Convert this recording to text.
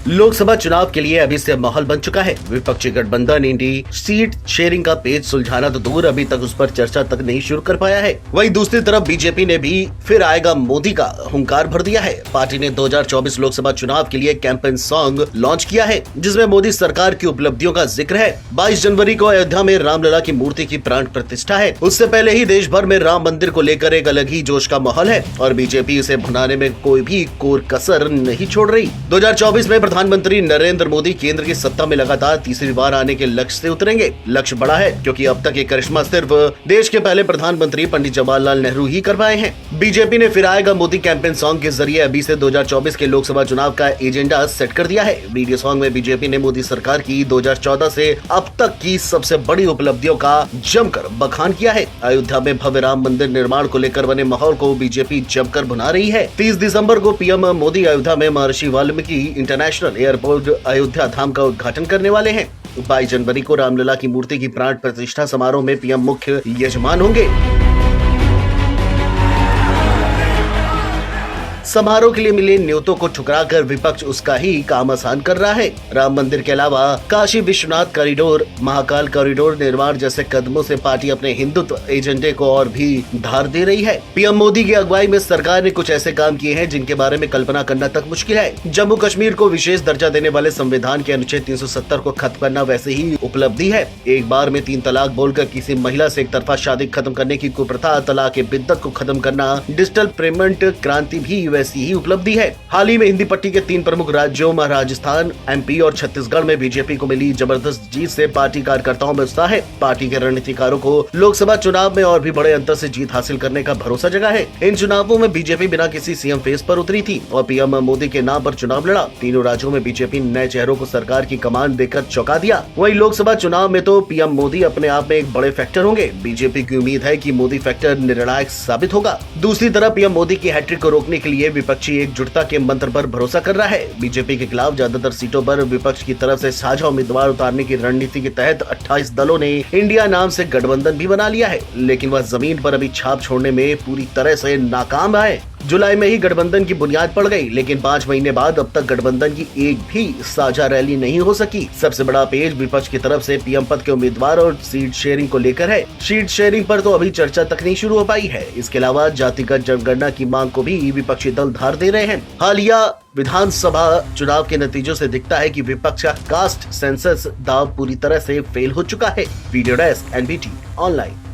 लोकसभा चुनाव के लिए अभी से माहौल बन चुका है। विपक्षी गठबंधन इंडी सीट शेयरिंग का पेज सुलझाना तो दूर, अभी तक उस पर चर्चा तक नहीं शुरू कर पाया है। वहीं दूसरी तरफ बीजेपी ने भी फिर आएगा मोदी का हुंकार भर दिया है। पार्टी ने 2024 लोकसभा चुनाव के लिए कैंपेन सॉन्ग लॉन्च किया है, जिसमें मोदी सरकार की उपलब्धियों का जिक्र है। 22 जनवरी को अयोध्या में रामलला की मूर्ति की प्राण प्रतिष्ठा है। उससे पहले ही देश भर में राम मंदिर को लेकर एक अलग ही जोश का माहौल है और बीजेपी इसे भुनाने में कोई भी कोर कसर नहीं छोड़ रही। 2024 में प्रधानमंत्री नरेंद्र मोदी केंद्र की सत्ता में लगातार तीसरी बार आने के लक्ष्य से उतरेंगे। लक्ष्य बड़ा है क्योंकि अब तक ये करिश्मा सिर्फ देश के पहले प्रधानमंत्री पंडित जवाहरलाल नेहरू ही कर पाए हैं। बीजेपी ने फिर आएगा मोदी कैंपेन सॉन्ग के जरिए अभी से 2024 के लोकसभा चुनाव का एजेंडा सेट कर दिया है। वीडियो सॉन्ग में बीजेपी ने मोदी सरकार की 2014 से अब तक की सबसे बड़ी उपलब्धियों का जमकर बखान किया है। अयोध्या में भव्य राम मंदिर निर्माण को लेकर बने माहौल को बीजेपी जमकर भुना रही है। 30 दिसंबर को पीएम मोदी अयोध्या में महर्षि वाल्मीकि इंटरनेशनल एयरपोर्ट अयोध्या धाम का उद्घाटन करने वाले हैं। 22 जनवरी को रामलला की मूर्ति की प्राण प्रतिष्ठा समारोह में पीएम मुख्य यजमान होंगे। समारोह के लिए मिले न्योतों को ठुकराकर विपक्ष उसका ही काम आसान कर रहा है। राम मंदिर के अलावा काशी विश्वनाथ कॉरिडोर, महाकाल कॉरिडोर निर्माण जैसे कदमों से पार्टी अपने हिंदुत्व एजेंडे को और भी धार दे रही है। पीएम मोदी की अगुवाई में सरकार ने कुछ ऐसे काम किए हैं जिनके बारे में कल्पना करना तक मुश्किल है। जम्मू कश्मीर को विशेष दर्जा देने वाले संविधान के अनुच्छेद 370 को खत्म करना वैसे ही उपलब्धि है। एक बार में 3 तलाक बोलकर किसी महिला से एक तरफा शादी खत्म करने की कुप्रथा, तलाक बिद्दत को खत्म करना, डिजिटल पेमेंट क्रांति भी वैसी ही उपलब्धि है। हाल ही में हिंदी पट्टी के 3 प्रमुख राज्यों राजस्थान, एमपी और छत्तीसगढ़ में बीजेपी को मिली जबरदस्त जीत से पार्टी कार्यकर्ताओं में उत्साह है। पार्टी के रणनीतिकारों को लोकसभा चुनाव में और भी बड़े अंतर से जीत हासिल करने का भरोसा जगा है। इन चुनावों में बीजेपी बिना किसी सीएम फेस पर उतरी थी और पीएम मोदी के नाम पर चुनाव लड़ा। तीनों राज्यों में बीजेपी ने नए चेहरों को सरकार की कमान देकर चौंका दिया। वहीं लोकसभा चुनाव में तो पीएम मोदी अपने आप में एक बड़े फैक्टर होंगे। बीजेपी की उम्मीद है कि मोदी फैक्टर निर्णायक साबित होगा। दूसरी तरफ पीएम मोदी की हैट्रिक को रोकने के लिए विपक्षी एकजुटता के मंत्र पर भरोसा कर रहा है। बीजेपी के खिलाफ ज्यादातर सीटों पर विपक्ष की तरफ से साझा उम्मीदवार उतारने की रणनीति के तहत 28 दलों ने इंडिया नाम से गठबंधन भी बना लिया है, लेकिन वह जमीन पर अभी छाप छोड़ने में पूरी तरह से नाकाम है। जुलाई में ही गठबंधन की बुनियाद पड़ गई, लेकिन 5 महीने बाद अब तक गठबंधन की एक भी साझा रैली नहीं हो सकी। सबसे बड़ा पेज विपक्ष की तरफ से पीएम पद के उम्मीदवार और सीट शेयरिंग को लेकर है। सीट शेयरिंग पर तो अभी चर्चा तक नहीं शुरू हो पाई है। इसके अलावा जातिगत जनगणना की मांग को भी विपक्षी दल धार दे रहे हैं। हालिया विधानसभा चुनाव के नतीजों से दिखता है कि विपक्ष का कास्ट सेंसस दाव पूरी तरह से फेल हो चुका है। Video desk, NBT online.